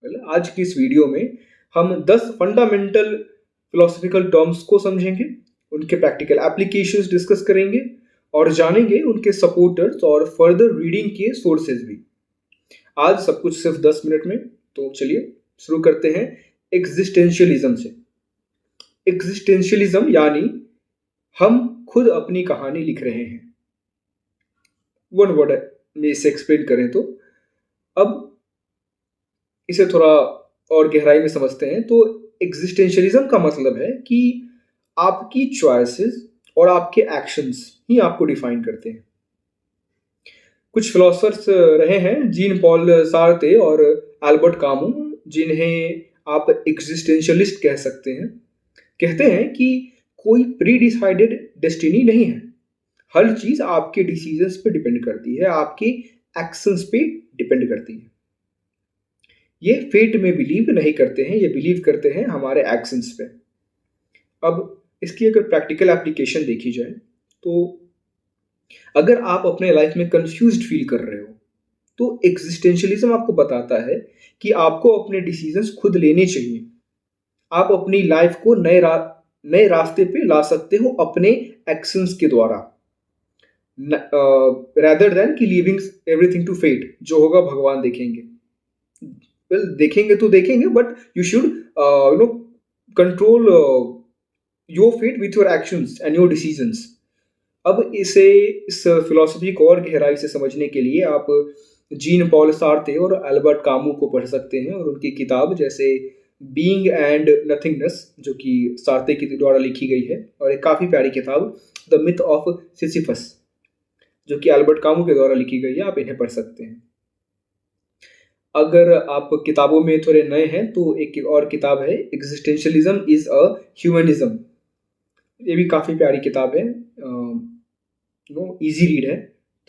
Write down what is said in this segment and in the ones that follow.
आज की इस वीडियो में हम 10 फंडामेंटल फिलोसॉफिकल टर्म्स को समझेंगे, उनके प्रैक्टिकल एप्लीकेशंस डिस्कस करेंगे और जानेंगे उनके सपोर्टर्स और फर्दर रीडिंग के सोर्सेज भी। आज सब कुछ सिर्फ 10 मिनट में, तो चलिए शुरू करते हैं एग्जिस्टेंशियलिज्म से। एग्जिस्टेंशियलिज्म यानी हम खुद अपनी कहानी लिख रहे हैं। वन वर्ड में इसे एक्सप्लेन करें तो अब इसे थोड़ा और गहराई में समझते हैं तो एग्जिस्टेंशियलिज्म का मतलब है कि आपकी चॉइसेस और आपके एक्शंस ही आपको डिफाइन करते हैं। कुछ फिलोसफर्स रहे हैं, जीन पॉल सार्त्रे और एल्बर्ट कामू, जिन्हें आप एग्जिस्टेंशियलिस्ट कह सकते हैं। कहते हैं कि कोई प्री डिसाइडेड डेस्टिनी नहीं है, हर चीज आपके डिसीजंस पे डिपेंड करती है, आपके एक्शंस पे डिपेंड करती है। ये फेट में बिलीव नहीं करते हैं, ये बिलीव करते हैं हमारे एक्शंस पे। अब इसकी अगर प्रैक्टिकल एप्लीकेशन देखी जाए तो अगर आप अपने लाइफ में कंफ्यूज्ड फील कर रहे हो तो एग्जिस्टेंशियलिज्म आपको बताता है कि आपको अपने डिसीजंस खुद लेने चाहिए। आप अपनी लाइफ को नए रास्ते पे ला सकते हो अपने एक्शंस के द्वारा, rather देन कि लीविंग एवरीथिंग टू फेट, जो होगा भगवान देखेंगे। देखेंगे तो देखेंगे, but you should control your fate with your actions and your decisions. अब इस फिलॉसफी को और गहराई से समझने के लिए आप जीन पॉल सार्त्रे और एल्बर्ट कामू को पढ़ सकते हैं और उनकी किताब जैसे बीइंग एंड नथिंगनेस, जो कि सार्त्रे के द्वारा लिखी गई है, और एक काफ़ी प्यारी किताब द मिथ ऑफ सिसिफस, जो कि एल्बर्ट कामू के द्वारा लिखी गई है। आप इन्हें पढ़ सकते हैं। अगर आप किताबों में थोड़े नए हैं तो एक और किताब है एग्जिस्टेंशियलिज्म इज अ ह्यूमनिज्म। ये भी काफ़ी प्यारी किताब है, इजी रीड है,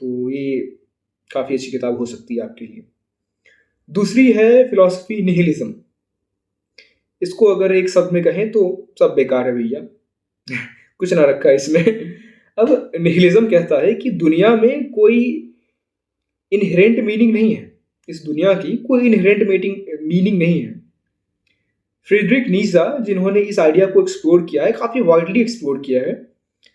तो ये काफ़ी अच्छी किताब हो सकती है आपके लिए। दूसरी है फिलॉसफी निहिलिज्म। इसको अगर एक शब्द में कहें तो सब बेकार है भैया कुछ ना रखा है इसमें अब निहिलिज्म कहता है कि दुनिया में कोई इनहेरेंट मीनिंग नहीं है, इस दुनिया की कोई इनहेरेंट मीनिंग नहीं है। फ्रीडरिक नीजा, जिन्होंने इस आइडिया को एक्सप्लोर किया है, काफ़ी वाइडली एक्सप्लोर किया है,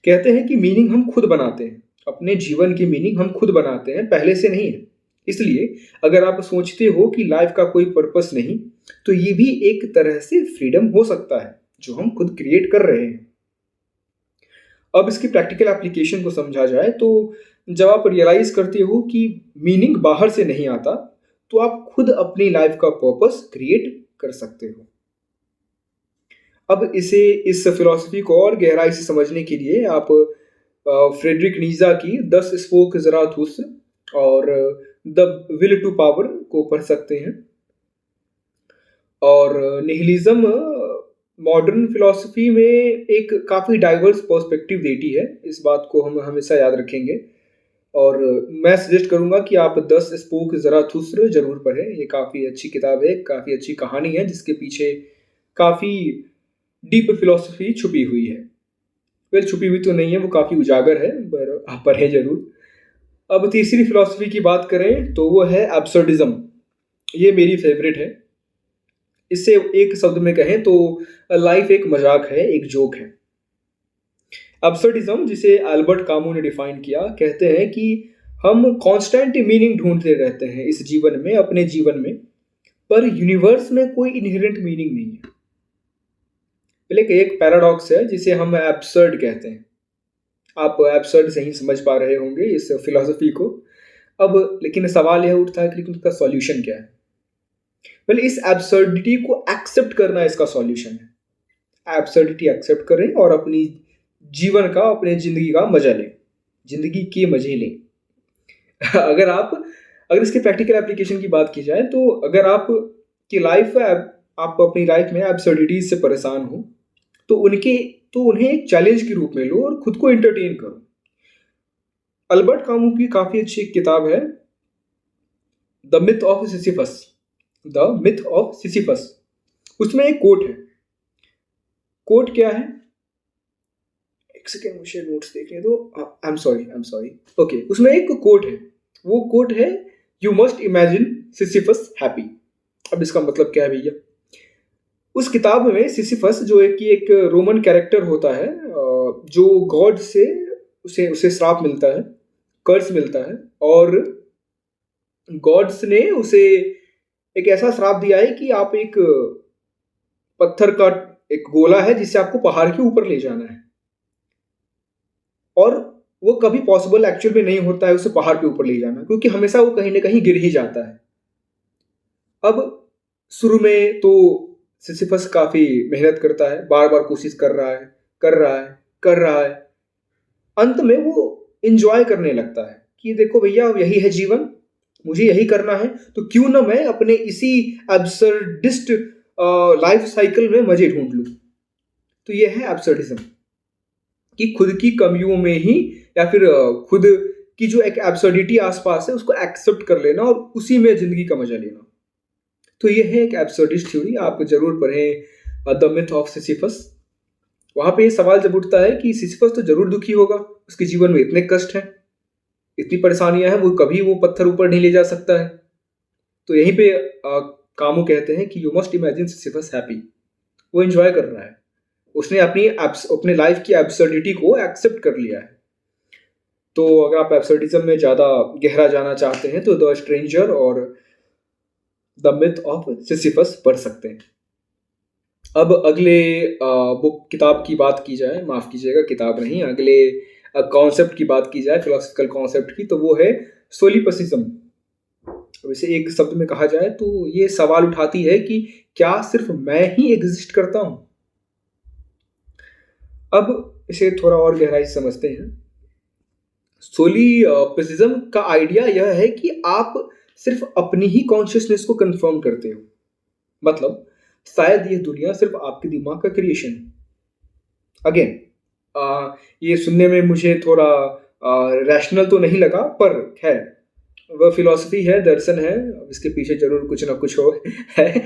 कहते हैं कि मीनिंग हम खुद बनाते हैं, अपने जीवन की मीनिंग हम खुद बनाते हैं, पहले से नहीं है। इसलिए अगर आप सोचते हो कि लाइफ का कोई पर्पस नहीं, तो ये भी एक तरह से फ्रीडम हो सकता है जो हम खुद क्रिएट कर रहे हैं। अब इसकी प्रैक्टिकल एप्लीकेशन को समझा जाए तो जब आप रियलाइज करते हो कि मीनिंग बाहर से नहीं आता, तो आप खुद अपनी लाइफ का पर्पस क्रिएट कर सकते हो। अब इस फिलॉसफी को और गहराई से समझने के लिए आप फ्रेडरिक नीजा की 10 स्पोक ज़राथुस्त्र और द विल टू पावर को पढ़ सकते हैं। और निहिलिज्म मॉडर्न फिलॉसफी में एक काफ़ी डाइवर्स पर्सपेक्टिव देती है, इस बात को हम हमेशा याद रखेंगे। और मैं सजेस्ट करूंगा कि आप 10 स्पोक ज़राथुस्त्र जरूर पढ़ें। ये काफ़ी अच्छी किताब है, काफ़ी अच्छी कहानी है, जिसके पीछे काफ़ी डीप फिलॉसफी छुपी हुई है। वेल, छुपी हुई तो नहीं है, वो काफ़ी उजागर है, पर आप पढ़ें जरूर। अब तीसरी फिलॉसफी की बात करें तो वो है एब्सर्डिज्म। ये मेरी फेवरेट है। इससे एक शब्द में कहें तो लाइफ एक मजाक है, एक जोक है। एब्सर्डिज्म, जिसे एल्बर्ट कामू ने डिफाइन किया, कहते हैं कि हम कांस्टेंट मीनिंग ढूंढते रहते हैं इस जीवन में, अपने जीवन में, पर यूनिवर्स में कोई इनहेरेंट मीनिंग नहीं है। लेकिन एक पैराडॉक्स है जिसे हम एब्सर्ड कहते हैं। आप एब्सर्ड से ही समझ पा रहे होंगे इस फिलॉसफी को। अब लेकिन सवाल यह उठता है कि लेकिन उसका सॉल्यूशन क्या है? वेल, इस एब्सर्डिटी को एक्सेप्ट करना इसका सॉल्यूशन है। एब्सर्डिटी एक्सेप्ट करें और अपनी जीवन का, अपने जिंदगी का मजा लें, जिंदगी के मजे लें अगर इसके प्रैक्टिकल एप्लीकेशन की बात की जाए तो अगर आप की लाइफ, आप अपनी लाइफ में एब्सर्डिटीज से परेशान हो तो उन्हें एक चैलेंज के रूप में लो और खुद को एंटरटेन करो। अल्बर्ट कामू की काफी अच्छी किताब है the myth of Sisyphus. The myth of Sisyphus, उसमें एक कोट है। कोट क्या है? एक सेकेंड, मुझे नोट्स देखने दो। आई एम सॉरी ओके, उसमें एक कोट है। वो कोट है, you must imagine Sisyphus happy. अब इसका मतलब क्या है भैया? उस किताब में सिसिफस जो एक रोमन कैरेक्टर होता है, जो गॉड से उसे उसे श्राप मिलता है, कर्स मिलता है, और गॉड्स ने उसे एक ऐसा श्राप दिया है कि आप एक पत्थर का एक गोला है जिसे आपको पहाड़ के ऊपर ले जाना है, और वो कभी पॉसिबल एक्चुअल में नहीं होता है उसे पहाड़ के ऊपर ले जाना, क्योंकि हमेशा वो कहीं ना कहीं गिर ही जाता है। अब शुरू में तो सिसिफस काफी मेहनत करता है, बार बार कोशिश कर रहा है, कर रहा है, कर रहा है। अंत में वो इंजॉय करने लगता है कि देखो भैया, अब यही है जीवन, मुझे यही करना है, तो क्यों ना मैं अपने इसी एब्सर्डिस्ट लाइफ साइकिल में मजे ढूंढ लूं। तो ये है एब्सर्डिज्म, कि खुद की कमियों में ही, या फिर खुद की जो एक एब्सर्डिटी आसपास है उसको एक्सेप्ट कर लेना और उसी में जिंदगी का मजा लेना। तो ये है एक एब्सर्डिस्ट थ्योरी, आप जरूर पढ़ें द मिथ ऑफ सिसिफस। वहां पे ये सवाल जब उठता है कि सिसिफस तो जरूर दुखी होगा, उसके जीवन में इतने कष्ट हैं, इतनी परेशानियां हैं, वो कभी वो पत्थर ऊपर नहीं ले जा सकता है। तो यहीं पे कामू कहते हैं कि you must imagine Sisyphus happy, वो एंजॉय कर रहा है, उसने अपने लाइफ की एब्सर्डिटी को एक्सेप्ट कर लिया है। तो अगर आप एब्सर्डिज्म में ज़्यादा गहरा जाना चाहते हैं तो द स्ट्रेंजर और द मिथ ऑफ सिसिफस पढ़ सकते हैं। अब अगले बुक किताब की बात की जाए, माफ़ कीजिएगा किताब नहीं, अगले कॉन्सेप्ट की बात की जाए, फिलोसफिकल कॉन्सेप्ट की, तो वो है सोलिपसिज्म। अब इसे एक शब्द में कहा जाए तो ये सवाल उठाती है कि क्या सिर्फ मैं ही एग्जिस्ट करता हूं? अब इसे थोड़ा और गहराई से समझते हैं। सोलिपिसिज्म का आइडिया यह है कि आप सिर्फ अपनी ही कॉन्शियसनेस को कंफर्म करते हो, मतलब शायद यह दुनिया सिर्फ आपके दिमाग का क्रिएशन है। अगेन ये सुनने में मुझे थोड़ा रैशनल तो नहीं लगा, पर है, वह फिलॉसफी है, दर्शन है, इसके पीछे जरूर कुछ ना कुछ हो है।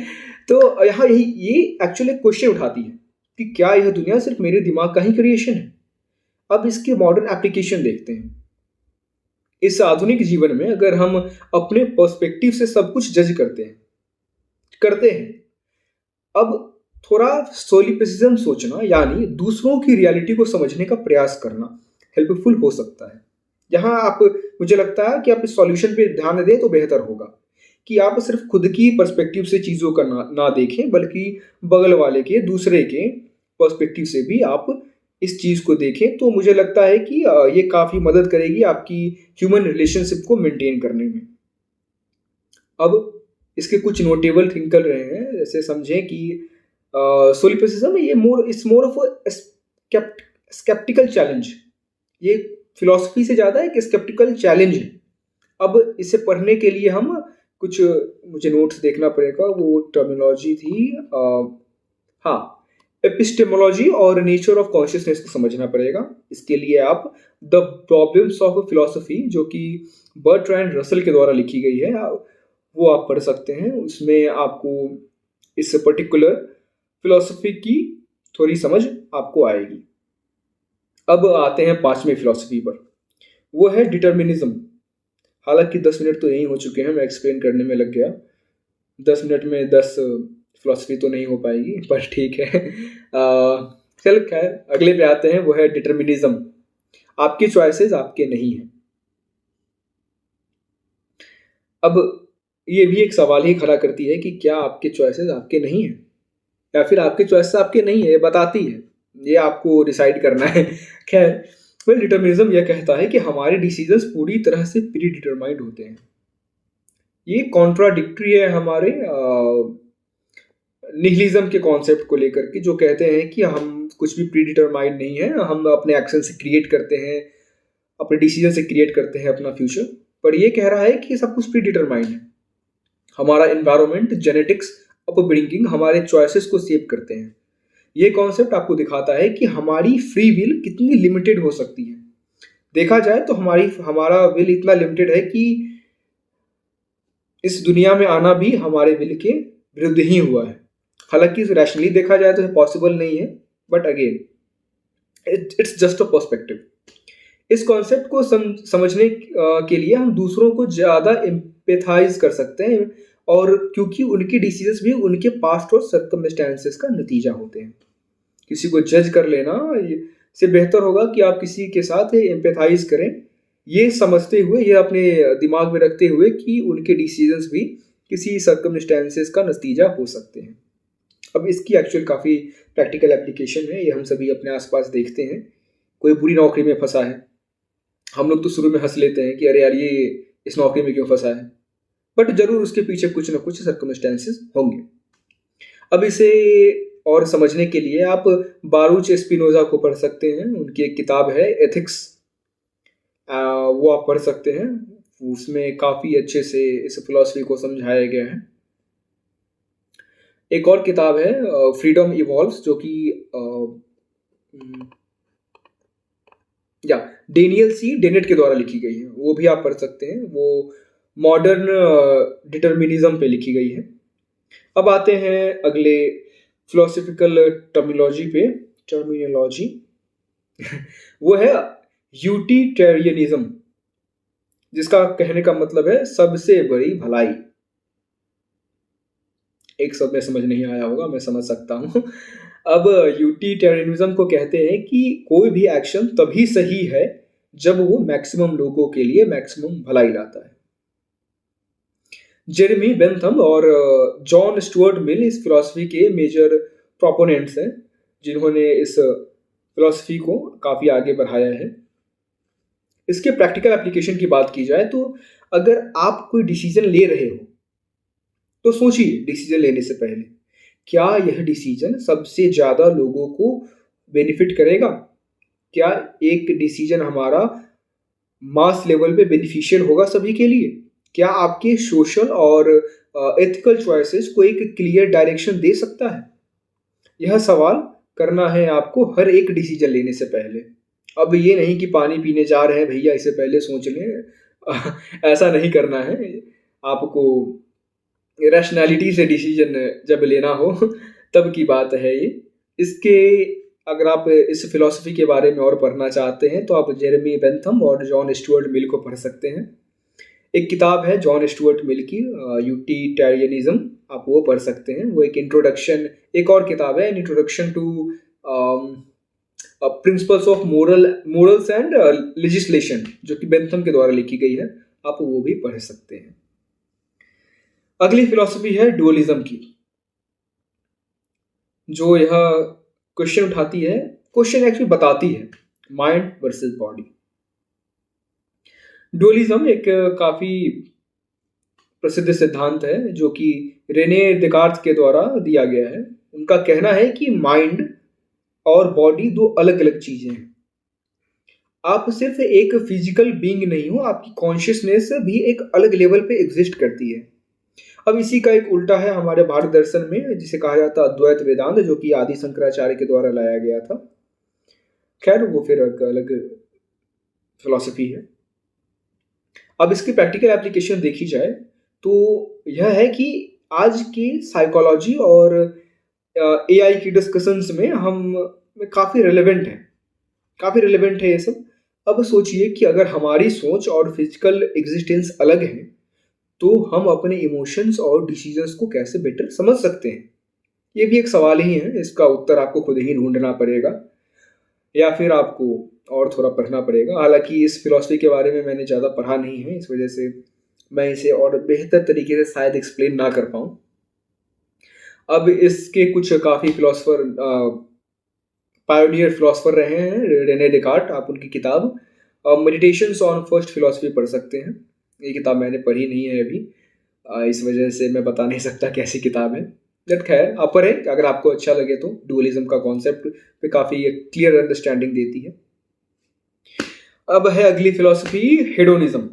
तो यहाँ यही ये एक्चुअली क्वेश्चन उठाती है कि क्या यह दुनिया सिर्फ मेरे दिमाग का ही क्रिएशन है? अब इसके मॉडर्न एप्लीकेशन देखते हैं। इस आधुनिक जीवन में अगर हम अपने पर्सपेक्टिव से सब कुछ जज करते हैं, अब थोड़ा सोलिपिसिज्म सोचना, यानी दूसरों की रियलिटी को समझने का प्रयास करना हेल्पफुल हो सकता है। यहाँ आप, मुझे लगता है कि आप इस सॉल्यूशन पे ध्यान दें तो बेहतर होगा, कि आप सिर्फ खुद की पर्सपेक्टिव से चीज़ों का ना देखें, बल्कि बगल वाले के, दूसरे के पर्सपेक्टिव से भी आप इस चीज़ को देखें। तो मुझे लगता है कि ये काफ़ी मदद करेगी आपकी ह्यूमन रिलेशनशिप को मेंटेन करने में। अब इसके कुछ नोटेबल थिंग कर रहे हैं, जैसे समझें कि सोलिपिसिज्म ये मोर ऑफ स्केप्टिकल चैलेंज, ये फिलॉसफी से ज़्यादा एक स्केप्टिकल चैलेंज है। अब इसे पढ़ने के लिए हम कुछ, मुझे नोट्स देखना पड़ेगा, वो टर्मिनोलॉजी थी, हाँ, एपिस्टेमोलॉजी और नेचर ऑफ कॉन्शियसनेस को समझना पड़ेगा। इसके लिए आप द प्रॉब्लम्स ऑफ फिलॉसफी, जो कि बर्ट्रैंड रसल के द्वारा लिखी गई है, वो आप पढ़ सकते हैं। उसमें आपको इस पर्टिकुलर फिलॉसफी की थोड़ी समझ आपको आएगी। अब आते हैं पांचवें फिलॉसफी पर, वो है डिटर्मिनिज्म। हालांकि 10 मिनट तो यही हो चुके हैं, मैं एक्सप्लेन करने में लग गया, 10 मिनट में 10 फिलॉसफी तो नहीं हो पाएगी, पर ठीक है। चल खैर, अगले पे आते हैं, वो है डिटर्मिनिज्म। आपके चॉइसेस आपके नहीं हैं। अब ये भी एक सवाल ही खड़ा करती है कि क्या आपके चॉइसेस आपके नहीं हैं, या फिर आपके चॉइसेस आपके नहीं है, ये बताती है, ये आपको डिसाइड करना है। खैर, वेल, डिटर्मिनिज्म यह कहता है कि हमारे डिसीजंस पूरी तरह से प्री डिटरमाइंड होते हैं। ये कॉन्ट्राडिक्टरी है हमारे निहिलिज्म के कॉन्सेप्ट को लेकर के, जो कहते हैं कि हम कुछ भी प्री डिटरमाइंड नहीं है, हम अपने एक्शन से क्रिएट करते हैं, अपने डिसीजन से क्रिएट करते हैं अपना फ्यूचर। पर ये कह रहा है कि सब कुछ प्री डिटरमाइंड है। हमारा एनवायरनमेंट, जेनेटिक्स, अपब्रिंगिंग हमारे चॉइसेस को शेप करते हैं। ये कॉन्सेप्ट आपको दिखाता है कि हमारी फ्री विल कितनी लिमिटेड हो सकती है। देखा जाए तो हमारा विल इतना लिमिटेड है कि इस दुनिया में आना भी हमारे विल के विरुद्ध ही हुआ है। हालांकि रैशनली देखा जाए तो पॉसिबल नहीं है, but again it's just a perspective. इस कॉन्सेप्ट को समझने के लिए हम दूसरों को ज़्यादा एम्पैथाइज कर सकते हैं और क्योंकि उनके डिसीजंस भी उनके पास्ट और सर्कमस्टेंसेस का नतीजा होते हैं। किसी को जज कर लेना से बेहतर होगा कि आप किसी के साथ एम्पैथाइज करें, ये समझते हुए, ये अपने दिमाग में रखते हुए कि उनके डिसीजंस भी किसी सर्कमस्टेंसेस का नतीजा हो सकते हैं। अब इसकी एक्चुअल काफ़ी प्रैक्टिकल एप्लीकेशन है, ये हम सभी अपने आसपास देखते हैं। कोई बुरी नौकरी में फंसा है, हम लोग तो शुरू में हंस लेते हैं कि अरे यार ये इस नौकरी में क्यों फंसा है, बट जरूर उसके पीछे कुछ ना कुछ सर्कमस्टेंसेस होंगे। अब इसे और समझने के लिए आप बारूच स्पिनोजा को पढ़ सकते हैं, उनकी एक किताब है एथिक्स, वो आप पढ़ सकते हैं। उसमें काफ़ी अच्छे से इस फिलॉसफी को समझाया गया है। एक और किताब है फ्रीडम इवॉल्व्स, जो कि या डेनियल सी डेनेट के द्वारा लिखी गई है, वो भी आप पढ़ सकते हैं। वो मॉडर्न डिटर्मिनिज्म पे लिखी गई है। अब आते हैं अगले फिलोसफिकल टर्मिनोलॉजी वो है यूटिलिटेरियनिज्म, जिसका कहने का मतलब है सबसे बड़ी भलाई। एक शब्द में समझ नहीं आया होगा, मैं समझ सकता हूँ। अब यूटिलिटेरियनिज्म को कहते हैं कि कोई भी एक्शन तभी सही है जब वो मैक्सिमम लोगों के लिए मैक्सिमम भलाई लाता है। जेरेमी बेंथम और जॉन स्टुअर्ट मिल इस फिलॉसफी के मेजर प्रोपोनेंट्स हैं, जिन्होंने इस फिलॉसफी को काफ़ी आगे बढ़ाया है। इसके प्रैक्टिकल एप्लीकेशन की बात की जाए तो अगर आप कोई डिसीजन ले रहे हो तो सोचिए डिसीजन लेने से पहले, क्या यह डिसीजन सबसे ज़्यादा लोगों को बेनिफिट करेगा? क्या एक डिसीजन हमारा मास लेवल पे बेनिफिशियल होगा सभी के लिए? क्या आपके सोशल और एथिकल चॉइसेस को एक क्लियर डायरेक्शन दे सकता है? यह सवाल करना है आपको हर एक डिसीजन लेने से पहले। अब ये नहीं कि पानी पीने जा रहे हैं भैया इससे पहले सोच लें, ऐसा नहीं करना है। आपको रैशनैलिटी से डिसीजन जब लेना हो तब की बात है ये। इसके अगर आप इस फिलॉसफी के बारे में और पढ़ना चाहते हैं तो आप जेरेमी बेंथम और जॉन स्टुअर्ट मिल को पढ़ सकते हैं। एक किताब है जॉन स्टुअर्ट मिल की यूटिलिटेरियनिज्म, आप वो पढ़ सकते हैं। वो एक इंट्रोडक्शन, एक और किताब है introduction to principles of morals and legislation, जो कि बेंथम के द्वारा लिखी गई है, आप वो भी पढ़ सकते हैं। अगली फिलॉसफी है डुअलिज्म की, जो यह क्वेश्चन उठाती है, क्वेश्चन एक्चुअली बताती है माइंड वर्सेस बॉडी। डुअलिज्म एक काफी प्रसिद्ध सिद्धांत है जो कि रेने देकार्त के द्वारा दिया गया है। उनका कहना है कि माइंड और बॉडी दो अलग अलग चीजें हैं। आप सिर्फ एक फिजिकल बीइंग नहीं हो, आपकी कॉन्शियसनेस भी एक अलग लेवल पे एग्जिस्ट करती है। अब इसी का एक उल्टा है हमारे भारत दर्शन में, जिसे कहा जाता है अद्वैत वेदांत, जो कि आदि शंकराचार्य के द्वारा लाया गया था। खैर वो फिर एक अलग फिलॉसफी है। अब इसकी प्रैक्टिकल एप्लीकेशन देखी जाए तो यह है कि आज की साइकोलॉजी और एआई की डिस्कशंस में हम काफ़ी रिलेवेंट है ये सब। अब सोचिए कि अगर हमारी सोच और फिजिकल एग्जिस्टेंस अलग है तो हम अपने इमोशंस और डिसीजंस को कैसे बेटर समझ सकते हैं? ये भी एक सवाल ही है, इसका उत्तर आपको खुद ही ढूंढना पड़ेगा या फिर आपको और थोड़ा पढ़ना पड़ेगा। हालांकि इस फिलॉसफी के बारे में मैंने ज़्यादा पढ़ा नहीं है, इस वजह से मैं इसे और बेहतर तरीके से शायद एक्सप्लेन ना कर पाऊँ। अब इसके कुछ काफ़ी फिलोसफर पायोनियर फिलोसफर रहे हैं, रेने डेकार्ट, आप उनकी किताब मेडिटेशंस ऑन फर्स्ट फिलोसफी पढ़ सकते हैं। ये किताब मैंने पढ़ी नहीं है अभी, इस वजह से मैं बता नहीं सकता कैसी किताब है। बट खैर आप पढ़ें, अगर आपको अच्छा लगे तो। डुअलिज्म का कॉन्सेप्ट पे काफ़ी क्लियर अंडरस्टैंडिंग देती है। अब है अगली फिलॉसफी हेडोनिज्म।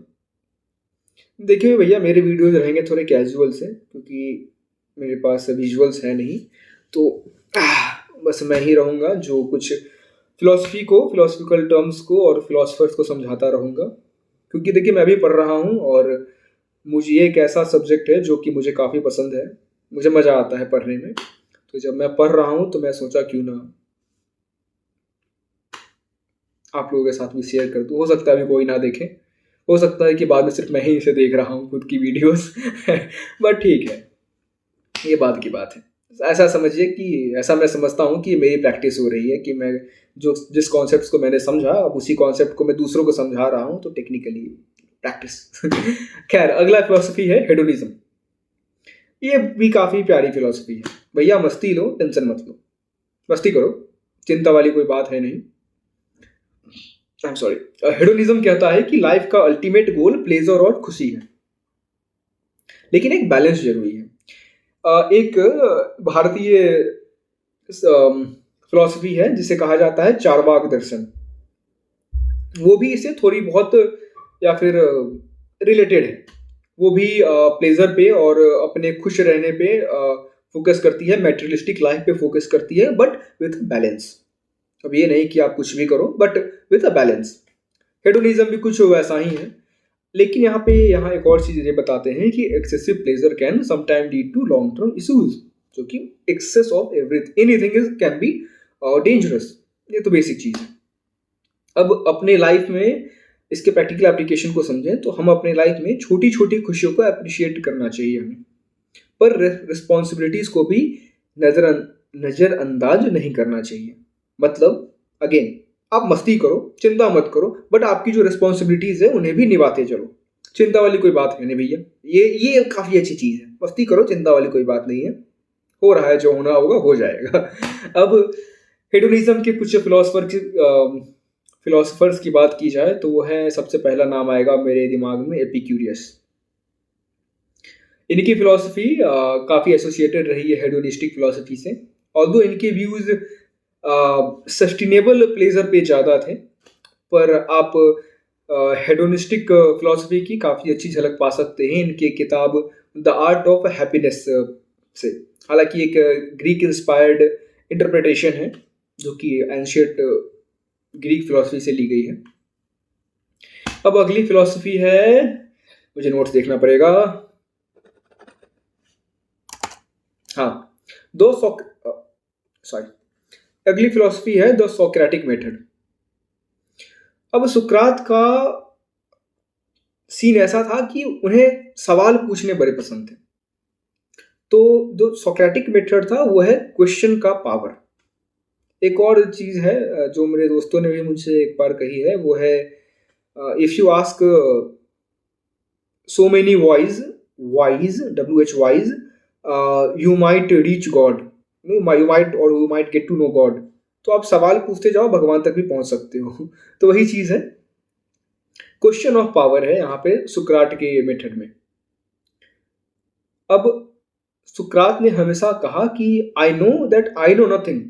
देखिए भैया मेरे वीडियोज रहेंगे थोड़े कैजुअल से, क्योंकि मेरे पास विजुअल्स है नहीं, तो बस मैं ही रहूँगा जो कुछ फिलॉसफी को, फिलोसफिकल टर्म्स को और फिलोसफर्स को समझाता रहूँगा। क्योंकि देखिए मैं भी पढ़ रहा हूँ और मुझे ये एक ऐसा सब्जेक्ट है जो कि मुझे काफ़ी पसंद है, मुझे मज़ा आता है पढ़ने में। तो जब मैं पढ़ रहा हूँ तो मैं सोचा क्यों ना आप लोगों के साथ भी शेयर कर दूँ। हो सकता है अभी कोई ना देखे, हो सकता है कि बाद में सिर्फ मैं ही इसे देख रहा हूँ खुद की वीडियोस बट ठीक है, ये बात की बात है। ऐसा समझिए कि ऐसा मैं समझता हूँ कि मेरी प्रैक्टिस हो रही है कि मैं जो जिस कॉन्सेप्ट्स को मैंने समझा अब उसी कॉन्सेप्ट को मैं दूसरों को समझा रहा हूँ, तो टेक्निकली प्रैक्टिस खैर अगला फिलॉसफी है हेडोनिज्म। ये भी काफ़ी प्यारी फिलॉसफी है। भैया मस्ती लो, टेंशन मत लो, मस्ती करो, चिंता वाली कोई बात है नहीं। I am sorry. हेडोनिज्म कहता है कि लाइफ का अल्टीमेट गोल प्लेजर और खुशी है, लेकिन एक बैलेंस जरूरी है। एक भारतीय फिलॉसफी है जिसे कहा जाता है चारवाक दर्शन। वो भी इससे थोड़ी बहुत या फिर रिलेटेड है। वो भी प्लेजर पे और अपने खुश रहने पे फोकस करती है, मेटेरियलिस्टिक लाइफ पे फोकस करती है, बट विथ बैलेंस। अब ये नहीं कि आप कुछ भी करो, but with a balance. Hedonism भी कुछ वैसा ही है, लेकिन यहाँ एक और चीज ये बताते हैं कि excessive pleasure can sometime lead to long term issues, जो कि excess of anything is can be dangerous. ये तो बेसिक चीज है। अब अपने लाइफ में इसके प्रैक्टिकल एप्लीकेशन को समझें तो हम अपने लाइफ में छोटी छोटी खुशियों को अप्रिशिएट करना चाहिए हमें, पर रिस्पॉन्सिबिलिटीज को भी नजरअंदाज नहीं करना चाहिए। मतलब अगेन, आप मस्ती करो, चिंता मत करो, बट आपकी जो रिस्पॉन्सिबिलिटीज है उन्हें भी निभाते चलो। चिंता वाली कोई बात है नहीं भैया, ये काफी अच्छी चीज है। मस्ती करो, चिंता वाली कोई बात नहीं है, हो रहा है जो होना होगा हो जाएगा। अब हेडोनिज्म के कुछ फिलोसफर्स की बात की जाए तो वो है, सबसे पहला नाम आएगा मेरे दिमाग में एपिक्यूरियस। इनकी फिलॉसफी काफ़ी एसोसिएटेड रही है हेडोनिस्टिक फिलॉसफी से। ऑल्दो इनके व्यूज़ सस्टेनेबल प्लेजर पे ज़्यादा थे, पर आप हेडोनिस्टिक फिलॉसफी की काफ़ी अच्छी झलक पा सकते हैं इनके किताब द आर्ट ऑफ हैप्पीनेस से। हालांकि एक ग्रीक इंस्पायर्ड इंटरप्रिटेशन है जो कि एंशियंट ग्रीक फिलॉसफी से ली गई है। अब अगली फिलॉसफी है, मुझे नोट्स देखना पड़ेगा। हाँ, अगली फिलॉसफी है द सोक्रेटिक मेथड। अब सुकरात का सीन ऐसा था कि उन्हें सवाल पूछने बड़े पसंद थे, तो जो सोक्रेटिक मेथड था वो है क्वेश्चन का पावर। एक और चीज है जो मेरे दोस्तों ने भी मुझसे एक बार कही है, वो है if you ask so many wise wise you might reach God, you might get to know God। तो आप सवाल पूछते जाओ, भगवान तक भी पहुंच सकते हो। तो वही चीज है, क्वेश्चन ऑफ पावर है यहाँ पे सुकरात के मेथड में। अब सुकरात ने हमेशा कहा कि आई नो नथिंग।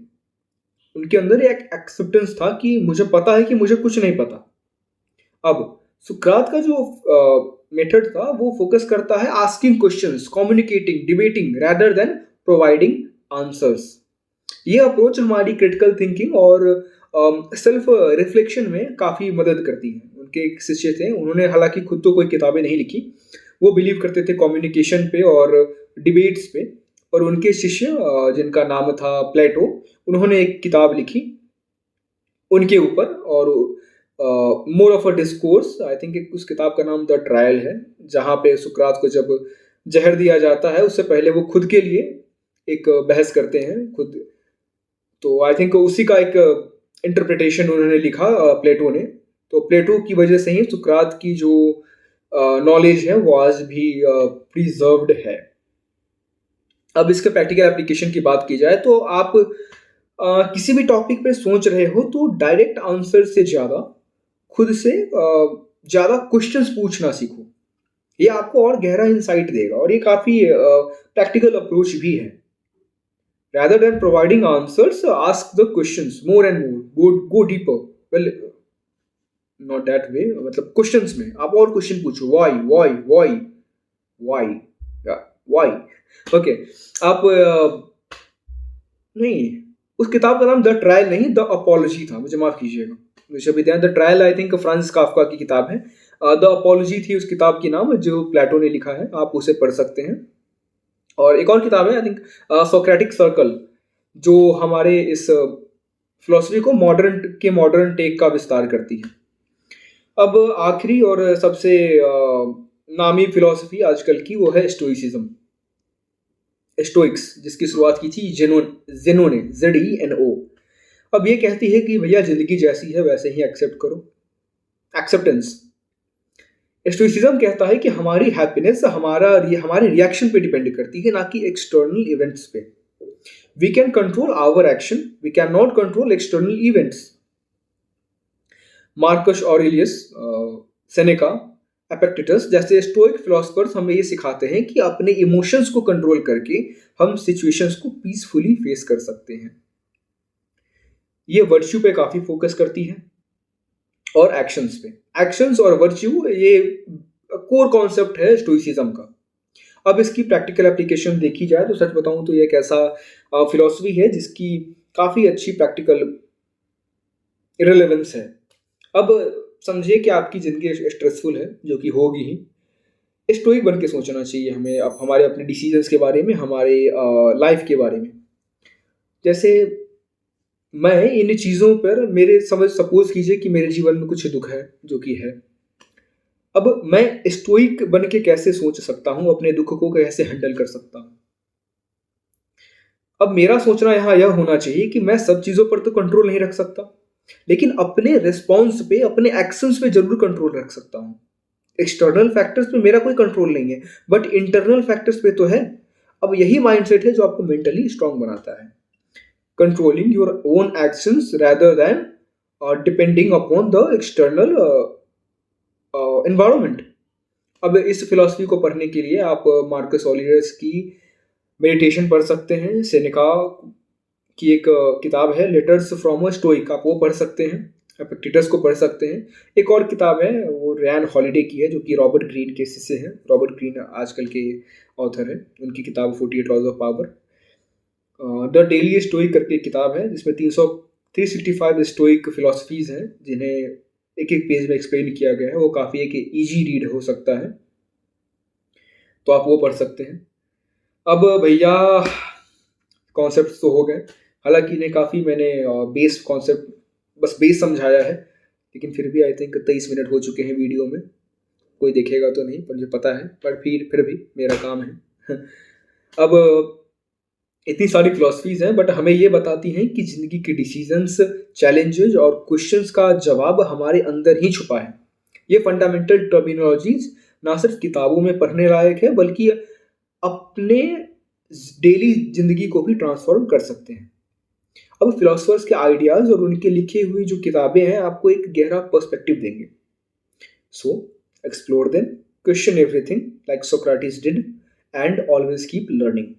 उनके अंदर एक एक्सेप्टेंस था कि मुझे पता है कि मुझे कुछ नहीं पता। अब सुकरात का जो मेथड था वो फोकस करता है asking questions, communicating, debating rather than providing answers. ये अप्रोच हमारी क्रिटिकल थिंकिंग और सेल्फ रिफ्लेक्शन में काफ़ी मदद करती है। उनके एक शिष्य थे, उन्होंने हालांकि खुद तो कोई किताबें नहीं लिखी, वो बिलीव करते थे कम्युनिकेशन पे और डिबेट्स पे। और उनके शिष्य जिनका नाम था प्लेटो, उन्होंने एक किताब लिखी उनके ऊपर, और more of a discourse, I think उस किताब का नाम द ट्रायल है, जहाँ पे सुकरात को जब जहर दिया जाता है उससे पहले वो खुद के लिए एक बहस करते हैं खुद। तो आई थिंक उसी का एक इंटरप्रिटेशन उन्होंने लिखा प्लेटो ने। तो प्लेटो की वजह से ही सुकरात की जो नॉलेज है वो आज भी प्रिजर्व्ड है। अब इसके प्रैक्टिकल एप्लीकेशन की बात की जाए तो आप किसी भी टॉपिक पे सोच रहे हो तो डायरेक्ट आंसर से ज़्यादा खुद से ज़्यादा क्वेश्चंस पूछना सीखो। ये आपको और गहरा इंसाइट देगा, और ये काफ़ी प्रैक्टिकल अप्रोच भी है। rather than providing answers, ask the questions more and more, go deeper। well, not that way, मतलब क्वेश्चंस में आप और क्वेश्चन पूछो, why ओके। आप नहीं, उस किताब का नाम द ट्रायल नहीं, द अपॉलजी था, मुझे माफ कीजिएगा, मुझे अभी ध्यान। The trial I think Francis Kafka की किताब है, द अपॉलजी थी उस किताब की नाम, जो प्लेटो ने लिखा है, आप उसे पढ़ सकते हैं। और एक और किताब है आई थिंक सोक्रेटिक सर्कल, जो हमारे इस फिलॉसफी को मॉडर्न टेक का विस्तार करती है। अब आखिरी और सबसे नामी फिलॉसफी आजकल की वो है स्टोइसिज्म, स्टोइक्स, जिसकी शुरुआत की थी जेनो ने, ZENO। अब ये कहती है कि भैया जिंदगी जैसी है वैसे ही एक्सेप्ट करो, एक्सेप्टेंस। स्टोइसिज्म कहता है कि हमारी हैप्पीनेस हमारे रिएक्शन पे डिपेंड करती है, ना कि एक्सटर्नल इवेंट्स पे। We can control our action, we can not control external events. Marcus Aurelius, Seneca, Epictetus जैसे स्टोइक फिलोसफर्स हमें ये सिखाते हैं कि अपने इमोशंस को कंट्रोल करके हम सिचुएशंस को पीसफुली फेस कर सकते हैं। ये वर्च्यू पे काफी फोकस करती है और एक्शंस पे। एक्शंस और वर्च्यू ये कोर कॉन्सेप्ट है स्टोइसिज्म का। अब इसकी प्रैक्टिकल एप्लीकेशन देखी जाए तो सच बताऊं तो ये एक ऐसा फिलोसफी है जिसकी काफी अच्छी प्रैक्टिकल रिलेवेंस है। अब समझिए कि आपकी ज़िंदगी स्ट्रेसफुल है, जो कि होगी ही। स्टोइक बन के सोचना चाहिए हमें अब हमारे अपने डिसीजंस के बारे में, हमारे लाइफ के बारे में। जैसे मैं इन चीज़ों पर मेरे समझ सपोज कीजिए कि मेरे जीवन में कुछ दुख है, जो कि है। अब मैं स्टोइक बन के कैसे सोच सकता हूँ, अपने दुख को कैसे हैंडल कर सकता हूँ। अब मेरा सोचना यहाँ यह होना चाहिए कि मैं सब चीज़ों पर तो कंट्रोल नहीं रख सकता, लेकिन अपने रिस्पॉन्स पे, अपने एक्शंस पे जरूर कंट्रोल रख सकता हूँ। एक्सटर्नल फैक्टर्स पे मेरा कोई कंट्रोल नहीं है, बट इंटरनल फैक्टर्स पे तो है। अब यही माइंडसेट है जो आपको मेंटली स्ट्रांग बनाता है। Controlling your own actions rather than depending upon the external environment. अब इस फिलॉसफी को पढ़ने के लिए आप मार्कस ऑलियर्स की मेडिटेशन पढ़ सकते हैं, सेनेका की एक किताब है लेटर्स फ्रॉम अ स्टोइक, आप वो पढ़ सकते हैं। एपिक्टेटस को पढ़ सकते हैं। एक और किताब है वो रैन हॉलिडे की है, जो कि रॉबर्ट ग्रीन के शिष्य हैं। रॉबर्ट ग्रीन आजकल के ऑथर है, उनकी किताब 48 laws of power. The daily stoic करके एक किताब है जिसमें 365 स्टोइक फिलोसफीज हैं, जिन्हें एक एक पेज में एक्सप्लेन किया गया है। वो काफ़ी एक ईजी रीड हो सकता है, तो आप वो पढ़ सकते हैं। अब भैया कॉन्सेप्ट तो हो गए, हालांकि इन्हें काफ़ी मैंने बेस कॉन्सेप्ट बस बेस समझाया है, लेकिन फिर भी आई थिंक 23 मिनट हो चुके हैं वीडियो में। कोई देखेगा तो नहीं, पर मुझे पता है, पर फिर भी मेरा काम है। अब इतनी सारी फिलोसफीज हैं, बट हमें ये बताती हैं कि ज़िंदगी के डिसीजंस, चैलेंजेस और क्वेश्चंस का जवाब हमारे अंदर ही छुपा है। ये फंडामेंटल टर्मिनोलॉजीज ना सिर्फ किताबों में पढ़ने लायक है, बल्कि अपने डेली ज़िंदगी को भी ट्रांसफॉर्म कर सकते हैं। अब फिलोसफर्स के आइडियाज़ और उनके लिखे हुई जो किताबें हैं आपको एक गहरा पर्सपेक्टिव देंगे। सो explore them, question everything like Socrates did, and always keep learning.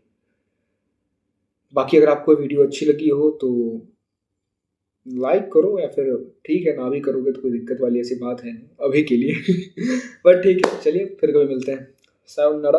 बाकी अगर आपको वीडियो अच्छी लगी हो तो लाइक करो, या फिर ठीक है ना भी करोगे तो कोई दिक्कत वाली ऐसी बात है नहीं अभी के लिए। बट ठीक है, चलिए फिर कभी मिलते हैं। सायोनारा।